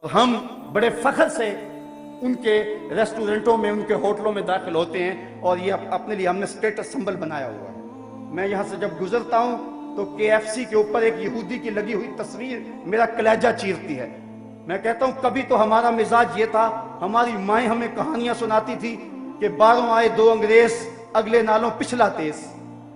ہم بڑے فخر سے ان کے ریسٹورنٹوں میں، ان کے ہوٹلوں میں داخل ہوتے ہیں اور یہ اپنے لیے ہم نے اسٹیٹس سمبل بنایا ہوا ہے۔ میں یہاں سے جب گزرتا ہوں تو KFC کے اوپر ایک یہودی کی لگی ہوئی تصویر میرا کلیجہ چیرتی ہے۔ میں کہتا ہوں کبھی تو ہمارا مزاج یہ تھا، ہماری مائیں ہمیں کہانیاں سناتی تھی کہ باروں آئے دو انگریز، اگلے نالوں پچھلا تیز۔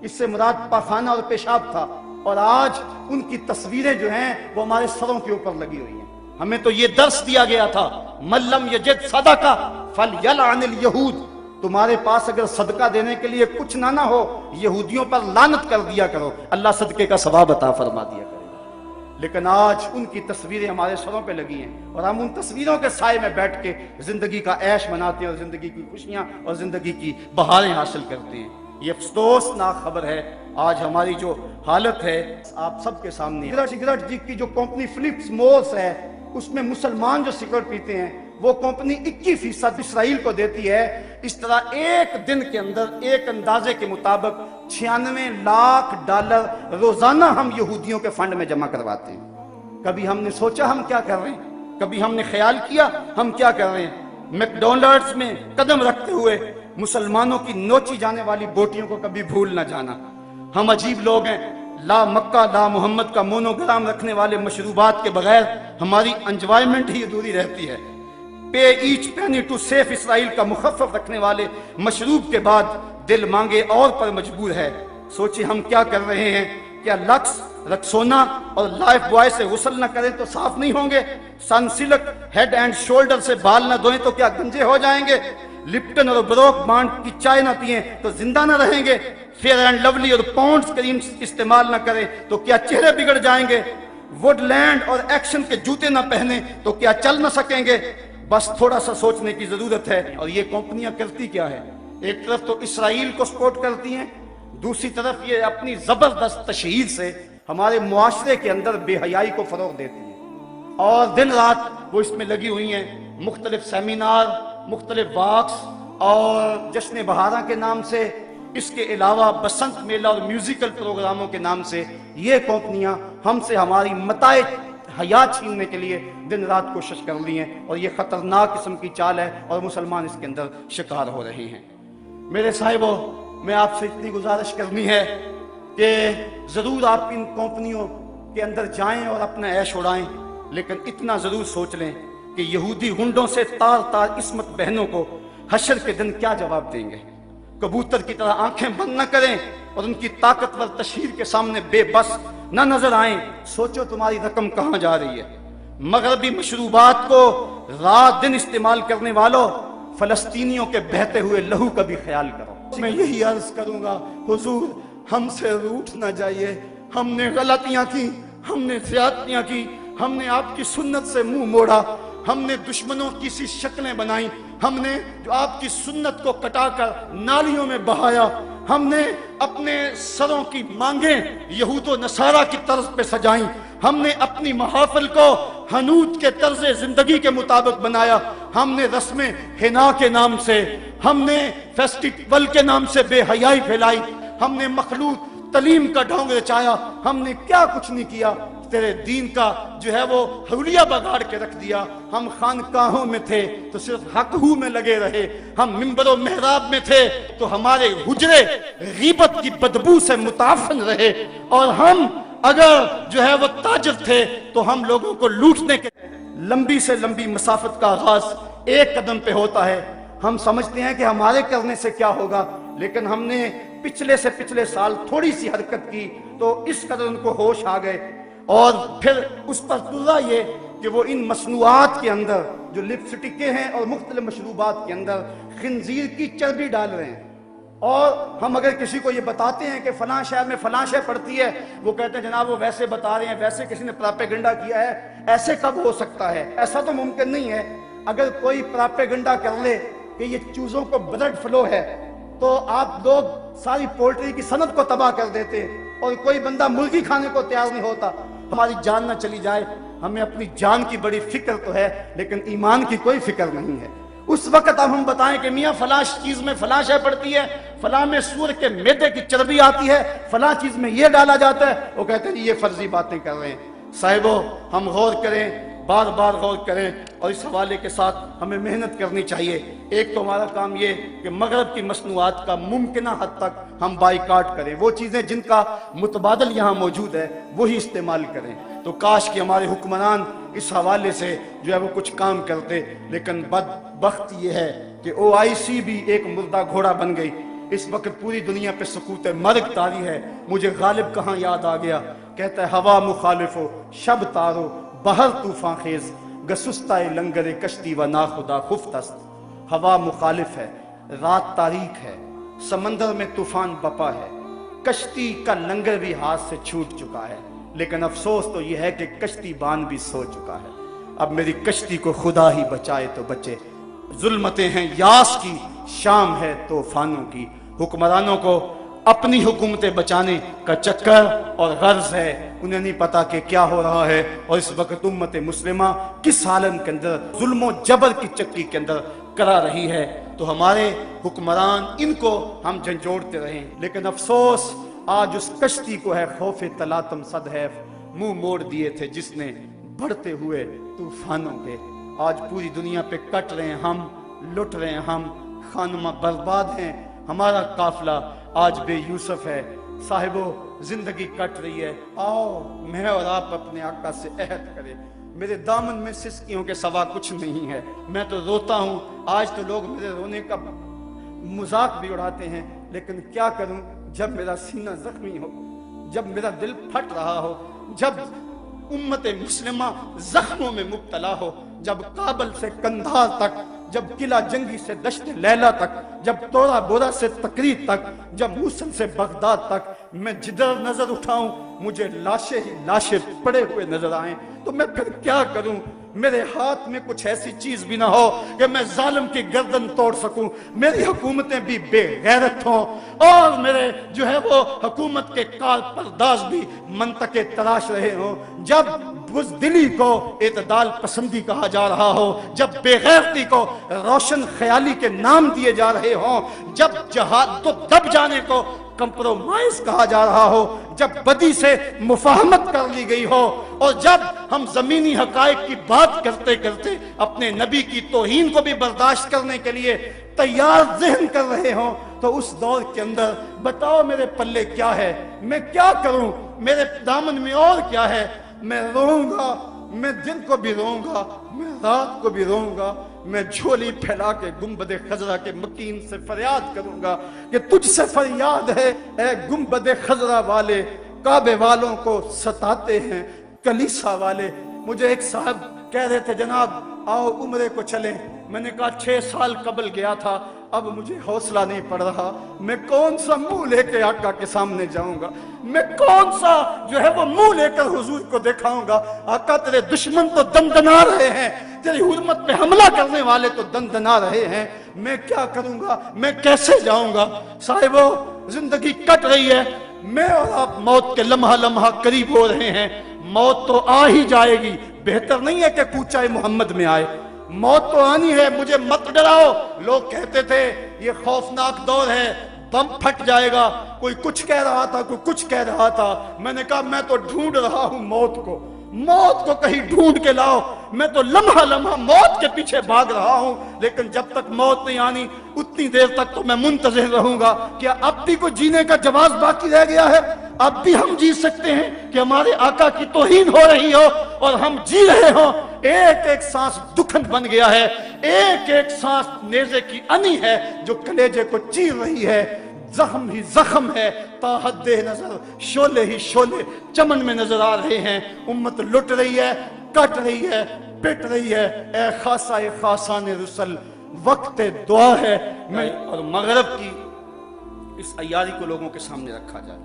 اس سے مراد پاخانہ اور پیشاب تھا، اور آج ان کی تصویریں جو ہیں وہ ہمارے سروں کے اوپر لگی ہوئی ہیں۔ ہمیں تو یہ درس دیا گیا تھا، من لم یجد صدقہ فلیلعن الیہود، تمہارے پاس اگر صدقہ دینے کے لیے کچھ نہ ہو، یہودیوں پر لعنت کر دیا کرو، اللہ صدقے کا ثواب عطا فرما دیا کرے گا۔ لیکن آج ان کی تصویریں ہمارے سروں پہ لگی ہیں، اور ہم ان تصویروں کے سائے میں بیٹھ کے زندگی کا عیش مناتے ہیں اور زندگی کی خوشیاں اور زندگی کی بہاریں حاصل کرتے ہیں۔ یہ افسوسناک خبر ہے آج ہماری جو حالت ہے آپ سب کے سامنے ہے۔ سگریٹ کی جو کمپنی فلپس مورس ہے، اس میں مسلمان جو سگریٹ پیتے ہیں وہ کمپنی 21% اسرائیل کو دیتی ہے۔ اس طرح ایک دن کے اندر ایک اندازے کے مطابق 96 لاکھ ڈالر روزانہ ہم یہودیوں کے فنڈ میں جمع کرواتے ہیں۔ کبھی ہم نے سوچا ہم کیا کر رہے ہیں؟ کبھی ہم نے خیال کیا ہم کیا کر رہے ہیں؟ میکڈونلڈز میں قدم رکھتے ہوئے مسلمانوں کی نوچی جانے والی بوٹیوں کو کبھی بھول نہ جانا۔ ہم عجیب لوگ ہیں، لا مکہ لا محمد کا مونوگرام رکھنے والے مشروبات کے بغیر ہماری انجوائمنٹ ہی ادھوری رہتی ہے۔ پے ایچ پینی ٹو سیف اسرائیل کا مخفف رکھنے والے مشروب کے بعد دل مانگے اور پر مجبور ہے۔ سوچیں ہم کیا کر رہے ہیں؟ کیا لکس، رکسونا اور لائف بوائے سے غسل نہ کریں تو صاف نہیں ہوں گے؟ سن سلک ہیڈ اینڈ شولڈر سے بال نہ دھوئیں تو کیا گنجے ہو جائیں گے؟ لپٹن اور بروک بانڈ کی چائے نہ پئیں تو زندہ نہ رہیں گے؟ فیئر اینڈ لولی اور پونڈز کریم استعمال نہ کریں تو کیا چہرے بگڑ جائیں گے؟ ووڈ لینڈ اور ایکشن کے جوتے نہ پہنیں تو کیا چل نہ سکیں گے؟ بس تھوڑا سا سوچنے کی ضرورت ہے۔ اور یہ کمپنیاں کرتی کیا ہے؟ ایک طرف تو اسرائیل کو سپورٹ کرتی ہیں، دوسری طرف یہ اپنی زبردست تشہیر سے ہمارے معاشرے کے اندر بے حیائی کو فروغ دیتی ہیں، اور دن رات وہ اس میں لگی ہوئی ہیں۔ مختلف سیمینار، مختلف واکس اور جشن بہارہ کے نام سے، اس کے علاوہ بسنت میلہ اور میوزیکل پروگراموں کے نام سے یہ کمپنیاں ہم سے ہماری متاع حیات چھیننے کے لیے دن رات کوشش کر لی ہیں، اور یہ خطرناک قسم کی چال ہے اور مسلمان اس کے اندر شکار ہو رہے ہیں۔ میرے صاحبوں، میں آپ سے اتنی گزارش کرنی ہے کہ ضرور آپ ان کمپنیوں کے اندر جائیں اور اپنا عیش اڑائیں، لیکن اتنا ضرور سوچ لیں کہ یہودی ہنڈوں سے تار تار عصمت بہنوں کو حشر کے دن کیا جواب دیں گے۔ کبوتر کی طرح آنکھیں بند نہ کریں اور ان کی طاقتور تشہیر کے سامنے بے بس نہ نظر آئیں۔ سوچو تمہاری رقم کہاں جا رہی ہے؟ مغربی مشروبات کو رات دن استعمال کرنے والوں، فلسطینیوں کے بہتے ہوئے لہو کا بھی خیال کرو۔ میں یہی عرض کروں گا، حضور ہم سے روٹھ نہ جائیے، ہم نے غلطیاں کی، ہم نے زیادتیاں کی، ہم نے آپ کی سنت سے منہ موڑا، ہم نے دشمنوں کی سی شکلیں بنائیں، ہم نے جو آپ کی سنت کو کٹا کر نالیوں میں بہایا، ہم نے اپنے سروں کی مانگیں یہود و نصارہ کی طرز پہ سجائیں، ہم نے اپنی محافل کو حنوت کے طرز زندگی کے مطابق بنایا، ہم نے رسم حنا کے نام سے، ہم نے فیسٹیول کے نام سے بے حیائی پھیلائی، ہم نے مخلوط تعلیم کا ڈھونگ رچایا، ہم نے کیا کچھ نہیں کیا۔ تیرے دین کا جو ہے وہ حولیہ بگاڑ کے رکھ دیا۔ ہم خانقاہوں میں تھے تو صرف حق ہو میں لگے رہے، ہم منبر و محراب میں تھے تو ہمارے حجرے غیبت کی بدبو سے متعفن رہے، اور ہم اگر جو ہے وہ تاجر تھے تو ہم لوگوں کو لوٹنے کے لمبی سے لمبی مسافت کا آغاز ایک قدم پہ ہوتا ہے۔ ہم سمجھتے ہیں کہ ہمارے کرنے سے کیا ہوگا، لیکن ہم نے پچھلے سے پچھلے سال تھوڑی سی حرکت کی تو اس قدر ان کو ہوش آ گئے، اور پھر اس پر ترا یہ کہ وہ ان مصنوعات کے اندر جو لپسٹکیں ہیں اور مختلف مشروبات کے اندر خنزیر کی چربی ڈال رہے ہیں۔ اور ہم اگر کسی کو یہ بتاتے ہیں کہ فلاں شہر میں فلاں شے پڑتی ہے، وہ کہتے ہیں جناب وہ ویسے بتا رہے ہیں، ویسے کسی نے پراپیگنڈا کیا ہے، ایسے کب ہو سکتا ہے؟ ایسا تو ممکن نہیں ہے۔ اگر کوئی پراپیگنڈا کر لے کہ یہ چوزوں کو بلڈ فلو ہے تو آپ لوگ ساری پولٹری کی صنعت کو تباہ کر دیتے، اور کوئی بندہ مرغی کھانے کو تیار نہیں ہوتا۔ ہماری جان نہ چلی جائے، ہمیں اپنی جان کی بڑی فکر تو ہے لیکن ایمان کی کوئی فکر نہیں ہے۔ اس وقت اب ہم بتائیں کہ میاں فلاں چیز میں فلاں شے پڑتی ہے، فلاں میں سور کے میدے کی چربی آتی ہے، فلاں چیز میں یہ ڈالا جاتا ہے، وہ کہتے ہیں یہ فرضی باتیں کر رہے ہیں۔ صاحبو ہم غور کریں बार बार गौर करें और इस हवाले के साथ हमें मेहनत करनी चाहिए। एक तो हमारा काम ये कि मगरब की मसनूआत का मुमकिन हद तक हम बाइकाट करें, वो चीज़ें जिनका मुतबादल यहाँ मौजूद है वही इस्तेमाल करें। तो काश कि हमारे हुक्मरान इस हवाले से जो है वो कुछ काम करते, लेकिन बदबख्त ये है कि OIC भी एक मुर्दा घोड़ा बन गई। इस वक्त पूरी दुनिया पे सकूत मर्ग तारी है। मुझे गालिब कहाँ याद आ गया, कहता है हवा मुखालिफो शब तारो बहर तूफान खेज गसुस्ताए लंगरे कश्ती व ना खुदा खुफ्तस्त। हवा मुखालिफ है, रात तारीख है, समंदर में तूफान बपा है, कश्ती का लंगर भी हाथ से छूट चुका है, लेकिन अफसोस तो यह है कि कश्ती बान भी सो चुका है। अब मेरी कश्ती को खुदा ही बचाए तो बचे। जुल्मतें हैं यास की, शाम है तूफानों की। हुक्मरानों को अपनी हुकूमतें बचाने का चक्कर और गर्ज है, उन्हें नहीं पता कि क्या हो रहा है। और इस वक्त उम्मत मुस्लिमा किस हालत के अंदर जुल्म जबर की चक्की के अंदर करा रही है। तो हमारे हुक्मरान इनको हम झंझोड़ते रहें, लेकिन अफसोस आज उस कश्ती को है खौफ तलातम सदहैफ मुंह मोड़ दिए थे जिसने बढ़ते हुए तूफानों के। आज पूरी दुनिया पे कट रहे हैं हम, लुट रहे हैं हम, खानमा बर्बाद हैं, हमारा काफिला आज बेयूसुफ है। साहिबो जिंदगी कट रही है, आओ मैं और आप अपने आका से अहद करें। मेरे दामन में सिसकियों के सवा कुछ नहीं है, मैं तो रोता हूँ। आज तो लोग मेरे रोने का मजाक भी उड़ाते हैं, लेकिन क्या करूं जब मेरा सीना जख्मी हो, जब मेरा दिल फट रहा हो, जब उम्मत मुस्लिमा जख्मों में मुब्तला हो, जब काबल से कंधार तक, जब किला जंगी से दश्त लैला तक, जब तोरा बोरा से तकरीर तक, जब मूसल से बगदाद तक मैं जिधर नजर उठाऊं मुझे लाशें ही लाशें पड़े हुए नजर आए, तो मैं फिर क्या करूं। मेरे हाथ में कुछ ऐसी चीज भी ना हो कि मैं जालिम की गर्दन तोड़ सकूं, मेरी हुकूमतें भी बेगैरत हों और मेरे जो है वो हुकूमत के कार परदाज भी मंतके तलाश रहे हों। जब बुज़दिली को एतदाल पसंदी कहा जा रहा हो, जब बेगैरती को रोशन ख्याली के नाम दिए जा रहे हों, जब जहाद तो दब जाने को कंप्रोमाइज कहा जा रहा हो, जब बदी से मुफाहमत कर ली गई हो, और जब हम जमीनी हकायक की बात करते करते अपने नबी की तौहीन को भी बर्दाश्त करने के लिए तैयार ज़हन कर रहे हो, तो उस दौर के अंदर बताओ मेरे पल्ले क्या है, मैं क्या करूं, मेरे दामन में और क्या है। मैं रोऊंगा, मैं दिन को भी रोऊंगा, मैं रात को भी रोऊंगा, मैं झोली फैला के गुंबद खजरा के मकीन से फरियाद करूंगा कि तुझसे फरियाद है ए गुंबद खजरा वाले, काबे वालों को सताते हैं कलीसा वाले। मुझे एक साहब कह रहे थे जनाब आओ उम्रे को चलें, मैंने कहा 6 साल कबल गया था, अब मुझे हौसला नहीं पड़ रहा, मैं कौन सा मुंह लेके आका के सामने जाऊंगा, मैं कौन सा जो है वो मुंह लेकर हुजूर को दिखाऊंगा। आका तेरे दुश्मन तो दंदना रहे हैं, तेरी हुर्मत पे हमला करने वाले तो दंदना रहे हैं, मैं क्या करूंगा, मैं कैसे जाऊंगा। साहिबो जिंदगी कट रही है, मैं और आप मौत के लम्हा लम्हा करीब हो रहे हैं। मौत तो आ ही जाएगी, बेहतर नहीं है कि कूचा मोहम्मद में आए, मौत तो आनी है, मुझे मत डराओ। लोग कहते थे ये खौफनाक दौर है, बम फट जाएगा, कोई कुछ कह रहा था, कोई कुछ कह रहा था। मैंने कहा मैं तो ढूंढ रहा हूं मौत को, मौत को कहीं ढूंढ के लाओ, मैं तो लम्हा लम्हा मौत के पीछे भाग रहा हूं, लेकिन जब तक मौत नहीं आनी उतनी देर तक तो मैं मुंतज़िर रहूंगा। क्या अब भी कोई जीने का जवाब बाकी रह गया है? अब भी हम जी सकते हैं कि हमारे आका की तौहीन हो रही हो और हम जी रहे हो। एक एक सांस दुखन बन गया है, एक एक सांस नेज़े की अनी है जो कलेजे को चीर रही है। जख्म ही जख्म है, ताहद्दे नजर शोले ही शोले चमन में नजर आ रहे हैं। उम्मत लुट रही है, कट रही है, पिट रही है। ए खासा ए खासान रुसल वक्त दुआ है। मैं और मगरब की इस अयारी को लोगों के सामने रखा जाए,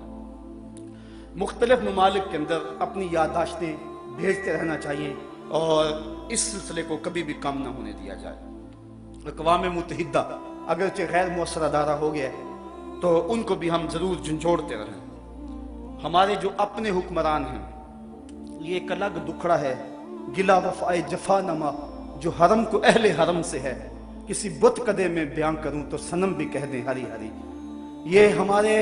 मुख्तलिफ ममालिक के अंदर अपनी यादाश्तें भेजते रहना चाहिए और इस सिलसिले को कभी भी कम ना होने दिया जाए। अक़वाम मुत्तहिदा अगरचे गैर मुअस्सर अदारा हो गया तो उनको भी हम जरूर झंझोड़ते रहें। हमारे जो अपने हुक्मरान हैं ये एक अलग दुखड़ा है, गिला वफ़ाए जफानमा जो हरम को अहले हरम से है। किसी बुत कदे में बयान करूं तो सनम भी कह दें हरी हरी। ये हमारे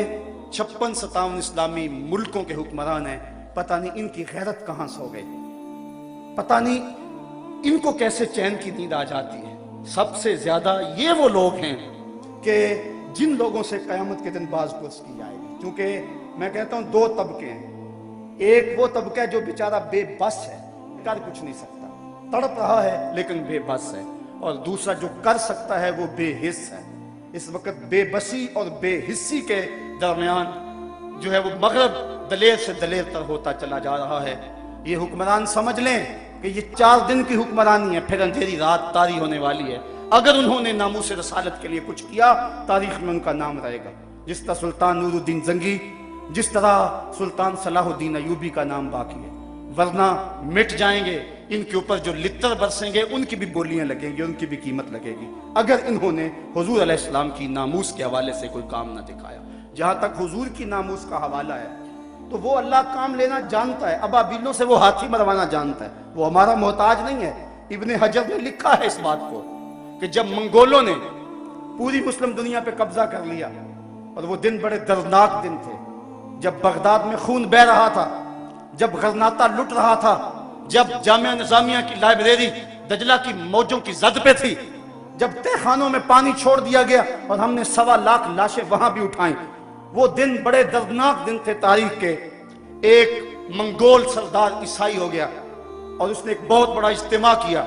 56-57 इस्लामी मुल्कों के हुक्मरान हैं, पता नहीं इनकी गैरत कहां से हो गई, पता नहीं इनको कैसे चैन की नींद आ जाती है। सबसे ज्यादा ये वो लोग हैं कि जिन लोगों से कयामत के दिन बाज़पुरस की जाएगी। क्योंकि मैं कहता हूं दो तबके हैं, एक वो तबका है जो बेचारा बेबस है, कर कुछ नहीं सकता, तड़प रहा है लेकिन बेबस है, और दूसरा जो कर सकता है वो बेहिस है। इस वक्त बेबसी और बेहिस्सी के दरमियान जो है वो मगरब दलेर से दलेर तर होता चला जा रहा है। ये हुक्मरान समझ लें कि ये 4 दिन की हुक्मरानी है, फिर अंधेरी रात तारी होने वाली है। अगर उन्होंने नामूस रसालत के लिए कुछ किया, तारीख में उनका नाम रहेगा। जिस तरह सुल्तान नूरुद्दीन जंगी, जिस तरह सुल्तान सलाहुद्दीन अयूबी का नाम बाकी है, वरना मिट जाएंगे। इनके ऊपर जो लित्तर बरसेंगे उनकी भी बोलियां लगेंगी, उनकी भी कीमत लगेगी, अगर इन्होंने हुजूर अलैहिस्सलाम की नामूस के हवाले से कोई काम न दिखाया। जहां तक हुजूर की नामूस का हवाला है तो वो अल्लाह काम लेना जानता है, अबाबिलों से वो हाथी मरवाना जानता है, वो हमारा मोहताज नहीं है। इब्ने हजर ने लिखा है इस बात को कि जब मंगोलों ने पूरी मुस्लिम दुनिया पे कब्जा कर लिया, और वो दिन बड़े दर्दनाक दिन थे, जब बगदाद में खून बह रहा था, जब गजनाता लुट रहा था, जब जामिया निजामिया की लाइब्रेरी दजला की मौजों की जद पे थी, जब तहखानों में पानी छोड़ दिया गया और हमने 1.25 लाख लाशें वहां भी उठाई। वो दिन बड़े दर्दनाक दिन थे तारीख के। एक मंगोल सरदार ईसाई हो गया और उसने एक बहुत बड़ा इज्तिमा किया।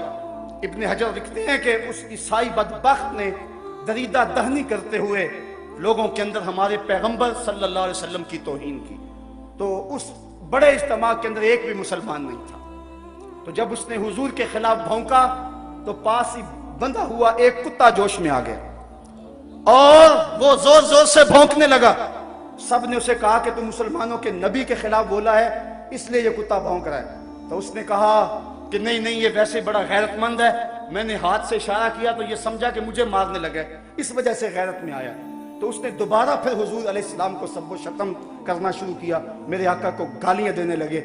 इब्ने हजर लिखते हैं कि उस ईसाई बदबख्त ने दरीदा दहनी करते हुए लोगों के अंदर हमारे पैगंबर सल्लल्लाहु अलैहि वसल्लम की तौहीन की। तो उस बड़े इज्तिमा के अंदर एक भी मुसलमान नहीं था। तो जब उसने हुजूर के खिलाफ भौंका तो पास ही बंधा हुआ एक कुत्ता जोश में आ गया और वो जोर जोर से भौंकने लगा। सब ने उसे कहा कि तू मुसलमानों के नबी के खिलाफ बोला है, इसलिए ये कुत्ता भौंक रहा है। तो उसने कहा कि नहीं नहीं, ये वैसे बड़ा गैरतमंद है, मैंने हाथ से इशारा किया तो ये समझा कि मुझे मारने लगे, इस वजह से गैरत में आया। तो उसने दोबारा फिर हुजूर अलैहिस्सलाम को सब्बो शतम करना शुरू किया, मेरे आका को गालियां देने लगे।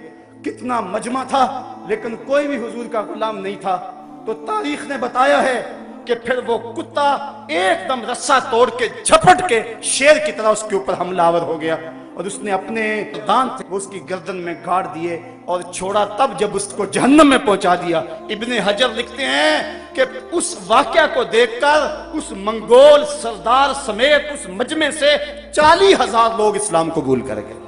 कितना मजमा था, लेकिन कोई भी हुजूर का गुलाम नहीं था। तो तारीख ने बताया है कि फिर वो कुत्ता एकदम रस्सा तोड़ के झपट के शेर की तरह उसके ऊपर हमलावर हो गया और उसने अपने दांत उसकी गर्दन में गाड़ दिए और छोड़ा, तब जब उसको जहन्नम में पहुंचा दिया। इब्ने हजर लिखते हैं कि उस वाकया को देखकर उस मंगोल सरदार समेत उस मजमे से 40,000 लोग इस्लाम कबूल कर गए।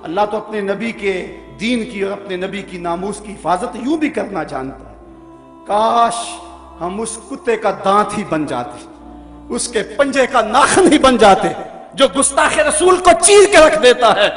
अल्लाह तो अपने नबी के दीन की और अपने नबी की नामूस की हिफाजत यूं भी करना जानता है। काश हम उस कुत्ते का दांत ही बन जाते, उसके पंजे का नाखन ही बन जाते, जो गुस्ताखे रसूल को चीर के रख देता है।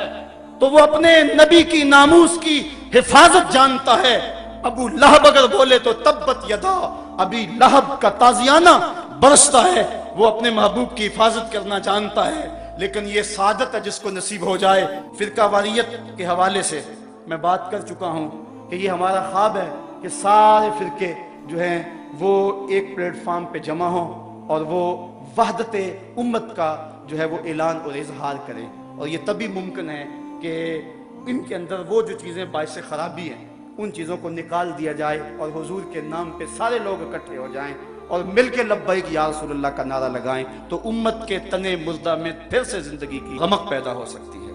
तो वो अपने नबी की नामूस की हिफाजत जानता है। अबू लहब अगर बोले तो तब्बत यदा अबी लहब का ताजियाना बरसता है। वो अपने महबूब की हिफाजत करना जानता है। लेकिन ये सादत है जिसको नसीब हो जाए। फिरका वारियत के हवाले से मैं बात कर चुका हूं कि ये हमारा ख्वाब है कि सारे फिरके जो हैं वो एक प्लेटफॉर्म पे जमा हो और वो वहदत उम्मत का जो है वो ऐलान और इजहार करें। और ये तभी मुमकिन है कि इनके अंदर वो जो चीज़ें बाइस खराबी हैं उन चीज़ों को निकाल दिया जाए और हुजूर के नाम पे सारे लोग इकट्ठे हो जाएं और मिलके लब्बैक या रसूलल्लाह का नारा लगाएं, तो उम्मत के तने मुर्दा में फिर से जिंदगी की रमक पैदा हो सकती है।